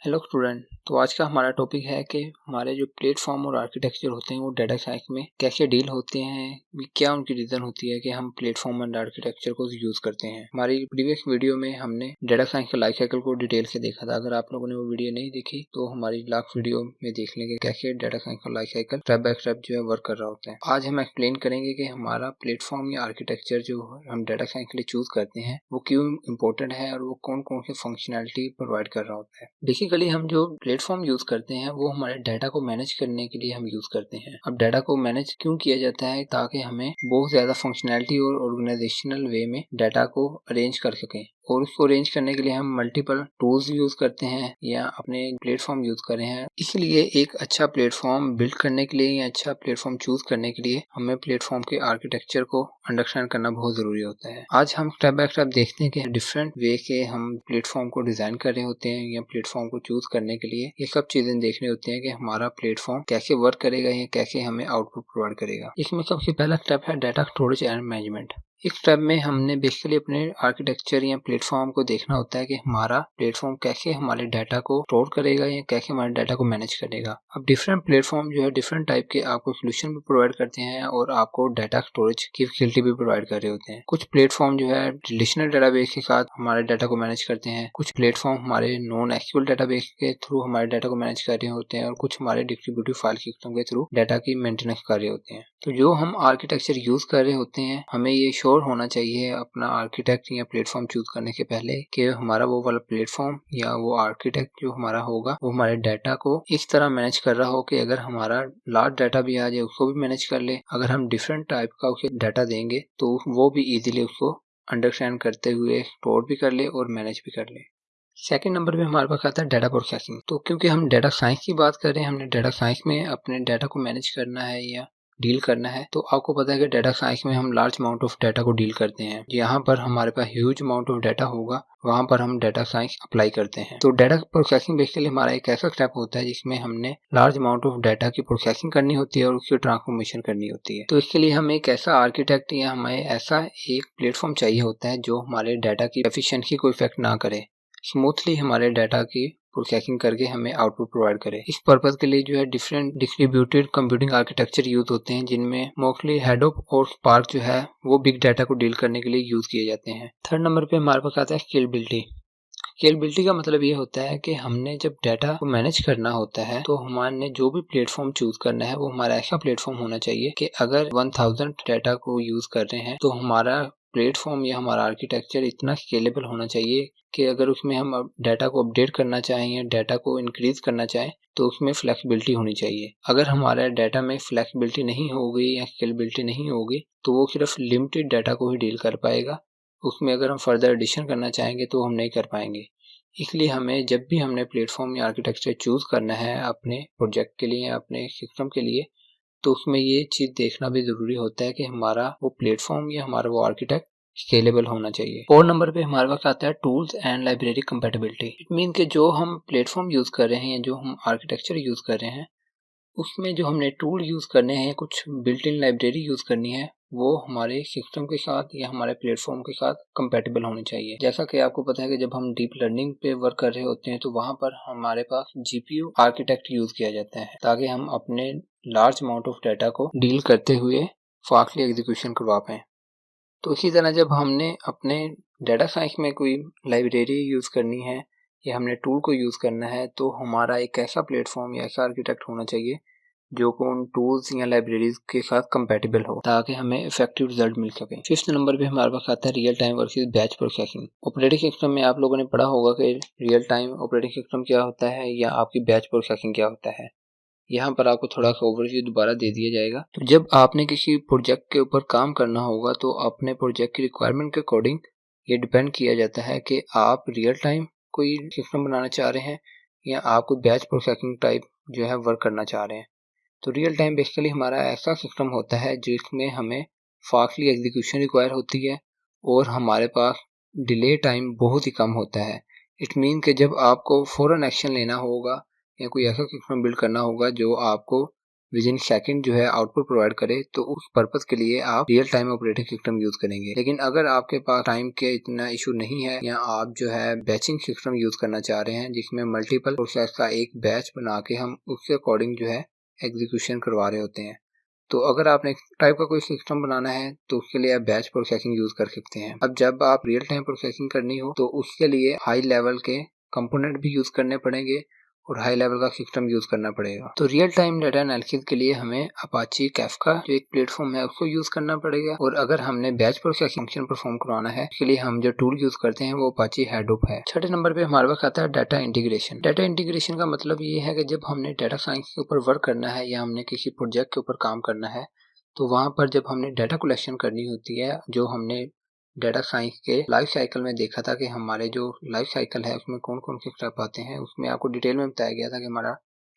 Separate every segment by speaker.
Speaker 1: Hello student. तो आज का हमारा टॉपिक है कि हमारे जो प्लेटफॉर्म और आर्किटेक्चर होते हैं वो डाटा साइंस में कैसे डील होते हैं, क्या उनकी रीज़न होती है कि हम प्लेटफॉर्म एंड आर्किटेक्चर को यूज़ करते हैं। हमारी प्रीवियस वीडियो में हमने डाटा साइंस के लाइफ साइकिल को डिटेल से देखा था। अगर आप लोगों ने वो वीडियो नहीं देखी तो हमारी लास्ट वीडियो में देख लेंगे कैसे डाटा साइंस का life cycle step by step जो है वर्क कर रहा होता है। आज हम एक्सप्लेन करेंगे कि हमारा प्लेटफॉर्म या आर्किटेक्चर जो हम डाटा साइंस के लिए चूज करते हैं वो क्यों इंपॉर्टेंट है और वो कौन कौन सी फंक्शनैलिटी प्रोवाइड कर रहा होता है। बेसिकली हम जो प्लेटफॉर्म यूज करते हैं वो हमारे डाटा को मैनेज करने के लिए हम यूज करते हैं। अब डाटा को मैनेज क्यों किया जाता है? ताकि हमें बहुत ज्यादा फंक्शनैलिटी और ऑर्गेनाइजेशनल वे में डाटा को अरेंज कर सकें, और उसको अरेंज करने के लिए हम मल्टीपल टूल्स यूज करते हैं या अपने प्लेटफॉर्म यूज कर रहे हैं। इसलिए एक अच्छा प्लेटफॉर्म बिल्ड करने के लिए या अच्छा प्लेटफॉर्म चूज करने के लिए हमें प्लेटफॉर्म के आर्किटेक्चर को अंडरस्टैंड करना बहुत जरूरी होता है। आज हम स्टेप बाय स्टेप देखते हैं कि डिफरेंट वे के हम प्लेटफॉर्म को डिजाइन कर रहे होते हैं या प्लेटफॉर्म को चूज करने के लिए ये सब चीजें देखनी होती हैं कि हमारा प्लेटफॉर्म कैसे वर्क करेगा या कैसे हमें आउटपुट प्रोवाइड करेगा। इसमें सबसे पहला स्टेप है डाटा स्टोरेज एंड मैनेजमेंट। इस स्टेप में हमने बेसिकली अपने आर्किटेक्चर या प्लेटफॉर्म को देखना होता है कि हमारा प्लेटफॉर्म कैसे हमारे डाटा को स्टोर करेगा या कैसे हमारे डाटा को मैनेज करेगा। अब डिफरेंट प्लेटफॉर्म जो है डिफरेंट टाइप के आपको सोल्यूशन भी प्रोवाइड करते हैं और आपको डाटा स्टोरेज की फैसिलिटी भी प्रोवाइड कर रहे होते हैं। कुछ प्लेटफॉर्म जो है रिलेशनल डेटाबेस के साथ हमारे डाटा को मैनेज करते हैं, कुछ प्लेटफॉर्म हमारे नॉन एसक्यूएल डेटाबेस के थ्रू हमारे डाटा को मैनेज कर रहे होते हैं, और कुछ हमारे डिस्ट्रीब्यूटिव फाइल सिस्टम के थ्रू डाटा की मेंटेनेंस कर रहे होते हैं। तो जो हम आर्किटेक्चर यूज कर रहे होते हैं हमें ये श्योर होना चाहिए अपना आर्किटेक्ट या प्लेटफॉर्म चूज करने के पहले कि हमारा वो वाला प्लेटफॉर्म या वो आर्किटेक्ट जो हमारा होगा वो हमारे डाटा को इस तरह मैनेज कर रहा हो कि अगर हमारा लार्ज डाटा भी आ जाए उसको भी मैनेज कर ले। अगर हम डिफरेंट टाइप का उसे डाटा देंगे तो वो भी इजीली उसको अंडरस्टैंड करते हुए स्टोर भी कर ले और मैनेज भी कर ले। सेकंड नंबर पे हमारे पास आता है डाटा प्रोसेसिंग। तो क्योंकि हम डाटा साइंस की बात कर रहे हैं, हमने डाटा साइंस में अपने डाटा को मैनेज करना है या डील करना है, तो आपको पता है कि डाटा साइंस में हम लार्ज अमाउंट ऑफ डाटा को डील करते हैं। यहाँ पर हमारे पास ह्यूज अमाउंट ऑफ डाटा होगा, वहां पर हम डाटा साइंस अप्लाई करते हैं। तो डाटा प्रोसेसिंग बेसिकली हमारा एक ऐसा स्टेप होता है जिसमें हमने लार्ज अमाउंट ऑफ डाटा की प्रोसेसिंग करनी होती है और उसकी ट्रांसफॉर्मेशन करनी होती है। तो इसके लिए हमें एक ऐसा आर्किटेक्ट या हमें ऐसा एक प्लेटफॉर्म चाहिए होता है जो हमारे डाटा की एफिशिएंसी को इफेक्ट ना करे, स्मूथली हमारे डाटा की प्रोसेसिंग करके हमें आउटपुट प्रोवाइड करे। इस पर्पज के लिए जो है different distributed computing architecture use होते हैं, जिनमें मोस्टली हेडोप और स्पार्क जो है वो बिग डाटा को डील करने के लिए यूज किए जाते हैं। थर्ड नंबर पे हमारे पास आता है स्केलेबिलिटी। स्केलेबिलिटी का मतलब ये होता है कि हमने जब डाटा को मैनेज करना होता है तो हमारे जो भी प्लेटफॉर्म चूज करना है वो हमारा ऐसा प्लेटफॉर्म होना चाहिए कि अगर 1000 डाटा को यूज कर रहे हैं तो हमारा प्लेटफॉर्म या हमारा आर्किटेक्चर इतना स्केलेबल होना चाहिए कि अगर उसमें हम डाटा को अपडेट करना चाहें या डाटा को इंक्रीज करना चाहें तो उसमें फ्लेक्सिबिलिटी होनी चाहिए। अगर हमारे डाटा में फ्लेक्सिबिलिटी नहीं होगी या स्केलेबिलिटी नहीं होगी तो वो सिर्फ लिमिटेड डाटा को ही डील कर पाएगा, उसमें अगर हम फर्दर एडिशन करना चाहेंगे तो हम नहीं कर पाएंगे। इसलिए हमें जब भी हमने प्लेटफॉर्म या आर्किटेक्चर चूज करना है अपने प्रोजेक्ट के लिए या अपने सिस्टम के लिए, तो उसमें ये चीज देखना भी जरूरी होता है कि हमारा वो प्लेटफॉर्म या हमारा वो आर्किटेक्ट स्केलेबल होना चाहिए। और नंबर पे हमारे पास आता है tools and library compatibility. It mean कि जो हम प्लेटफॉर्म यूज कर रहे हैं या जो हम आर्किटेक्चर यूज कर रहे हैं उसमें जो हमने टूल यूज करने हैं, कुछ बिल्ट इन लाइब्रेरी यूज करनी है, वो हमारे सिस्टम के साथ या हमारे प्लेटफॉर्म के साथ कंपेटेबल होनी चाहिए। जैसा कि आपको पता है कि जब हम डीप लर्निंग पे वर्क कर रहे होते हैं तो वहां पर हमारे पास जीपीयू आर्किटेक्ट यूज किया जाता है ताकि हम अपने लार्ज अमाउंट ऑफ डाटा को डील करते हुए फास्टली एग्जीक्यूशन करवा पाए। तो इसी तरह जब हमने अपने डाटा साइंस में कोई लाइब्रेरी यूज करनी है या हमने टूल को यूज करना है तो हमारा एक ऐसा प्लेटफॉर्म या ऐसा आर्किटेक्ट होना चाहिए जो को उन टूल्स या लाइब्रेरीज के साथ कंपेटेबल हो ताकि हमें इफेक्टिव रिजल्ट मिल सके। फिफ्थ नंबर पे हमारे पास आता है real time versus batch processing. Operating system में आप लोगों ने पढ़ा होगा कि रियल टाइम ऑपरेटिंग सिस्टम क्या होता है या आपकी बैच प्रोसेसिंग क्या होता है। यहाँ पर आपको थोड़ा सा ओवरव्यू दोबारा दे दिया जाएगा। तो जब आपने किसी प्रोजेक्ट के ऊपर काम करना होगा तो अपने प्रोजेक्ट की रिक्वायरमेंट के अकॉर्डिंग ये डिपेंड किया जाता है कि आप रियल टाइम कोई सिस्टम बनाना चाह रहे हैं या आप कोई बैच प्रोसेसिंग टाइप जो है वर्क करना चाह रहे हैं। तो रियल टाइम बेसिकली हमारा ऐसा सिस्टम होता है जिसमें हमें फास्टली एग्जीक्यूशन रिक्वायर होती है और हमारे पास डिले टाइम बहुत ही कम होता है। इट मीन कि जब आपको फौरन एक्शन लेना होगा या कोई ऐसा सिस्टम बिल्ड करना होगा जो आपको विद इन सेकंड जो है आउटपुट प्रोवाइड करे, तो उस पर्पस के लिए आप real time operating system use करेंगे। लेकिन अगर आपके पास टाइम के इतना इशू नहीं है या आप जो है बैचिंग सिस्टम यूज करना चाह रहे हैं जिसमें मल्टीपल प्रोसेस का एक बैच बना के हम उसके अकॉर्डिंग जो है एग्जीक्यूशन करवा रहे होते हैं, तो अगर आपने टाइप का कोई सिस्टम बनाना है तो उसके लिए आप बैच प्रोसेसिंग यूज कर सकते हैं। अब जब आप रियल टाइम प्रोसेसिंग करनी हो तो उसके लिए हाई लेवल के कंपोनेंट भी यूज करने पड़ेंगे और हाई लेवल का सिस्टम यूज करना पड़ेगा। तो रियल टाइम डाटा एनालिसिस के लिए हमें अपाची कैफका जो एक प्लेटफॉर्म है उसको यूज करना पड़ेगा, और अगर हमने बैच प्रोसेसिंग फंक्शन परफॉर्म करवाना है उसके लिए हम जो टूल यूज करते हैं वो अपाची हेडोप है। छठे नंबर पे हमारे पास आता है डाटा इंटीग्रेशन। डाटा इंटीग्रेशन का मतलब ये है कि जब हमने डाटा साइंस के ऊपर वर्क करना है या हमने किसी प्रोजेक्ट के ऊपर काम करना है, तो वहाँ पर जब हमने डाटा कलेक्शन करनी होती है, जो हमने डाटा साइंस के लाइफ साइकिल में देखा था कि हमारे जो लाइफ साइकिल है उसमें कौन कौन से स्टेप आते हैं, उसमें आपको डिटेल में बताया गया था कि हमारा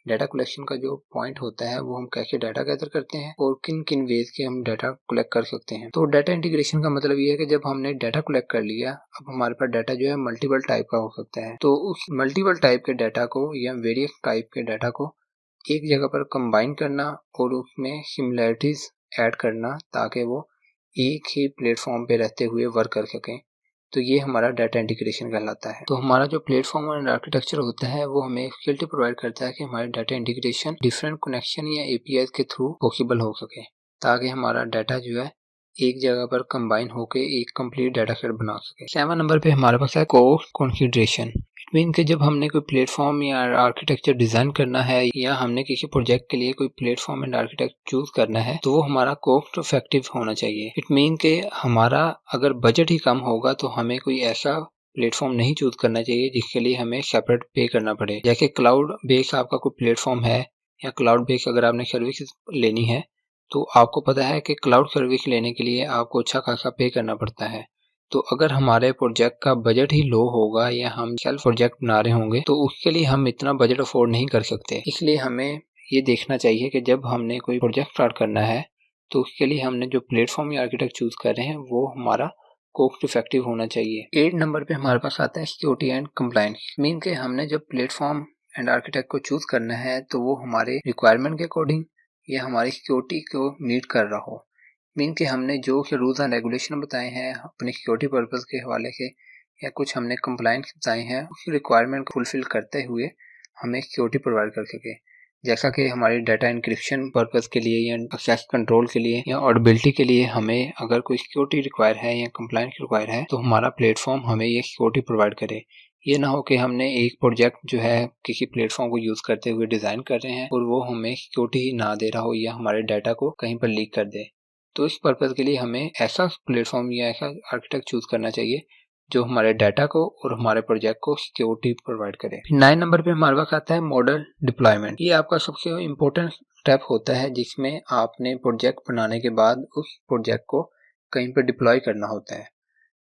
Speaker 1: डाटा कलेक्शन का जो पॉइंट होता है वो हम कैसे डाटा गैदर करते हैं और किन किन वेज के हम डाटा कलेक्ट कर सकते हैं। तो डाटा इंटीग्रेशन का मतलब ये है कि जब हमने डाटा कलेक्ट कर लिया, अब हमारे पास डाटा जो है मल्टीपल टाइप का हो सकता है, तो उस मल्टीपल टाइप के डाटा को या वेरियस टाइप के डाटा को एक जगह पर कंबाइन करना और उसमें सिमिलैरिटीज ऐड करना ताकि वो एक ही प्लेटफॉर्म पे रहते हुए वर्क कर सकें, तो ये हमारा डाटा इंटीग्रेशन कहलाता है। तो हमारा जो प्लेटफॉर्म और आर्किटेक्चर होता है वो हमें फैसिलिटी प्रोवाइड करता है कि हमारे डाटा इंटीग्रेशन डिफरेंट कनेक्शन या एपीआई के थ्रू पॉसिबल हो सके, ताकि हमारा डाटा जो है एक जगह पर कंबाइन होकर एक कंप्लीट डाटा सेट बना सके। 7 नंबर पे हमारे पास है कॉस्ट कंसीडरेशन। इट मीन कि जब हमने कोई प्लेटफॉर्म या आर्किटेक्चर डिजाइन करना है या हमने किसी प्रोजेक्ट के लिए कोई प्लेटफॉर्म एंड आर्किटेक्ट चूज करना है, तो वो हमारा कॉस्ट इफेक्टिव होना चाहिए। इट मीन कि हमारा अगर बजट ही कम होगा तो हमें कोई ऐसा प्लेटफॉर्म नहीं चूज करना चाहिए जिसके लिए हमें सेपरेट पे करना पड़े। जैसे क्लाउड बेस आपका कोई प्लेटफॉर्म है या क्लाउड बेस अगर आपने सर्विस लेनी है, तो आपको पता है कि क्लाउड सर्विस लेने के लिए आपको अच्छा खासा पे करना पड़ता है। तो अगर हमारे प्रोजेक्ट का बजट ही लो होगा या हम सेल्फ प्रोजेक्ट बना रहे होंगे तो उसके लिए हम इतना बजट अफोर्ड नहीं कर सकते। इसलिए हमें ये देखना चाहिए कि जब हमने कोई प्रोजेक्ट स्टार्ट करना है तो उसके लिए हमने जो प्लेटफॉर्म या आर्किटेक्ट चूज कर रहे हैं वो हमारा कॉस्ट इफेक्टिव होना चाहिए। 8 नंबर पे हमारे पास आता है सिक्योरिटी एंड कंप्लायंस। मीन के हमने जब प्लेटफॉर्म एंड आर्किटेक्ट को चूज करना है तो वो हमारे रिक्वायरमेंट के अकॉर्डिंग या हमारी सिक्योरिटी को मीट कर रहा हो। मीन कि हमने जो रूल्स एंड रेगुलेशन बताए हैं अपने सिक्योरिटी पर्पस के हवाले से या कुछ हमने कंप्लायंस बताए हैं उस रिक्वायरमेंट को फुलफिल करते हुए हमें सिक्योरिटी प्रोवाइड कर सके। जैसा कि हमारी डाटा इंक्रिप्शन पर्पस के लिए या एक्सेस कंट्रोल के लिए या ऑडिबिलिटी के लिए हमें अगर कोई सिक्योरिटी रिक्वायर है या कंप्लायंस रिक्वायर है तो हमारा प्लेटफॉर्म हमें ये सिक्योरिटी प्रोवाइड करे। ये ना हो कि हमने एक प्रोजेक्ट जो है किसी प्लेटफॉर्म को यूज करते हुए डिजाइन कर रहे हैं और वो हमें सिक्योरिटी ही ना दे रहा हो या हमारे डाटा को कहीं पर लीक कर दे। तो इस पर्पस के लिए हमें ऐसा प्लेटफॉर्म या ऐसा आर्किटेक्ट चूज करना चाहिए जो हमारे डाटा को और हमारे प्रोजेक्ट को सिक्योरिटी प्रोवाइड करे। 9 नंबर पे हमारे पास आता है मॉडल डिप्लॉयमेंट। ये आपका सबसे इम्पोर्टेंट स्टेप होता है जिसमें आपने प्रोजेक्ट बनाने के बाद उस प्रोजेक्ट को कहीं पर डिप्लॉय करना होता है।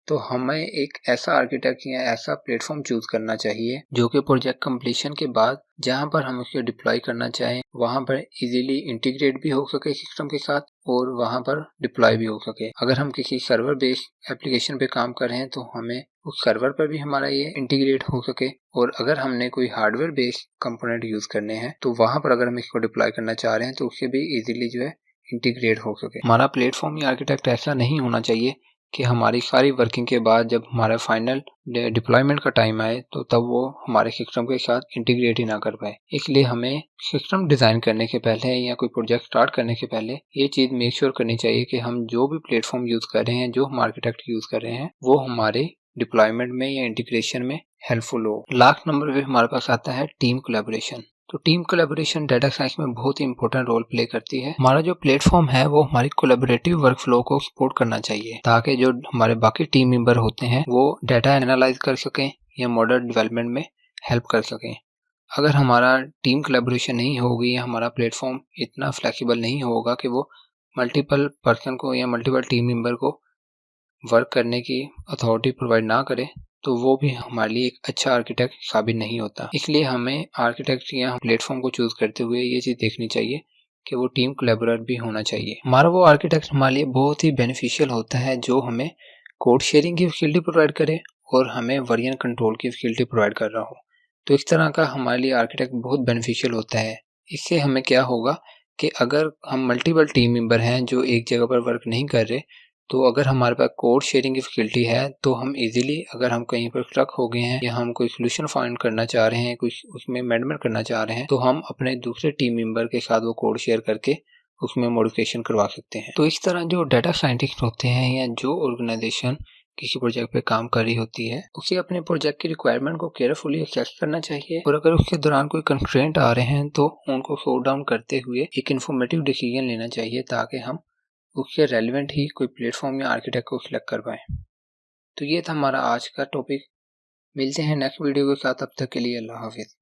Speaker 1: तो हमें एक ऐसा आर्किटेक्ट या ऐसा प्लेटफॉर्म चूज करना चाहिए जो कि प्रोजेक्ट कंप्लीशन के बाद जहां पर हम उसे डिप्लॉय करना चाहें वहां पर इजीली इंटीग्रेट भी हो सके सिस्टम के साथ और वहां पर डिप्लॉय भी हो सके। अगर हम किसी सर्वर बेस्ड एप्लीकेशन पे काम कर रहे हैं तो हमें उस सर्वर पर भी हमारा ये इंटीग्रेट हो सके, और अगर हमने कोई हार्डवेयर बेस्ड कंपोनेंट यूज करने हैं तो वहां पर अगर हम इसको डिप्लॉय करना चाह रहे हैं तो उससे भी इजीली जो है इंटीग्रेट हो सके। हमारा प्लेटफॉर्म या आर्किटेक्ट ऐसा नहीं होना चाहिए कि हमारी सारी वर्किंग के बाद जब हमारा फाइनल डिप्लॉयमेंट का टाइम आए तो तब वो हमारे सिस्टम के साथ इंटीग्रेट ही ना कर पाए। इसलिए हमें सिस्टम डिजाइन करने के पहले या कोई प्रोजेक्ट स्टार्ट करने के पहले ये चीज मेक श्योर करनी चाहिए कि हम जो भी प्लेटफॉर्म यूज कर रहे हैं, जो हम आर्किटेक्ट यूज कर रहे हैं, वो हमारे डिप्लॉयमेंट में या इंटीग्रेशन में हेल्पफुल हो। लास्ट नंबर पे हमारे पास आता है टीम कोलैबोरेशन। तो टीम कोलैबोरेशन डाटा साइंस में बहुत ही इंपॉर्टेंट रोल प्ले करती है। हमारा जो प्लेटफॉर्म है वो हमारी कोलैबोरेटिव वर्कफ्लो को सपोर्ट करना चाहिए ताकि जो हमारे बाकी टीम मेंबर होते हैं वो डाटा एनालाइज कर सकें या मॉडल डेवलपमेंट में हेल्प कर सकें। अगर हमारा टीम कोलैबोरेशन नहीं होगी या हमारा प्लेटफॉर्म इतना फ्लेक्सिबल नहीं होगा कि वो मल्टीपल पर्सन को या मल्टीपल टीम मेंबर को वर्क करने की अथॉरिटी प्रोवाइड ना करे तो वो भी हमारे लिए एक अच्छा आर्किटेक्ट साबित नहीं होता। इसलिए हमें आर्किटेक्ट या प्लेटफॉर्म को चूज करते हुए ये चीज देखनी चाहिए कि वो टीम कोलैबोरेट भी होना चाहिए। हमारा वो आर्किटेक्ट हमारे लिए बहुत ही बेनिफिशियल होता है जो हमें कोड शेयरिंग की फैसिलिटी प्रोवाइड करे और हमें वर्जन कंट्रोल की फैसिलिटी प्रोवाइड कर रहा हो। तो इस तरह का हमारे लिए आर्किटेक्ट बहुत बेनिफिशियल होता है। इससे हमें क्या होगा कि अगर हम मल्टीपल टीम मेंबर हैं जो एक जगह पर वर्क नहीं कर रहे, तो अगर हमारे पास कोड शेयरिंग की फैसिलिटी है तो हम इजीली, अगर हम कहीं पर स्टक हो गए हैं या हम कोई सोल्यूशन फाइंड करना चाह रहे हैं, कुछ उसमें अमेंडमेंट करना चाह रहे हैं, तो हम अपने दूसरे टीम मेंबर के साथ वो कोड शेयर करके उसमें मॉडिफिकेशन करवा सकते हैं। तो इस तरह जो डाटा साइंटिस्ट होते हैं या जो ऑर्गेनाइजेशन किसी प्रोजेक्ट पे काम कर रही होती है, उसे अपने प्रोजेक्ट की रिक्वायरमेंट को केयरफुली एक्सेस करना चाहिए, और अगर उसके दौरान कोई कंस्ट्रेंट आ रहे हैं तो उनको सॉर्ट डाउन करते हुए एक इन्फॉर्मेटिव डिसीजन लेना चाहिए, ताकि हम उससे रेलिवेंट ही कोई प्लेटफॉर्म या आर्किटेक्ट को सिलेक्ट कर पाए। तो ये था हमारा आज का टॉपिक। मिलते हैं नेक्स्ट वीडियो के साथ, तब तक के लिए अल्लाह हाफिज़।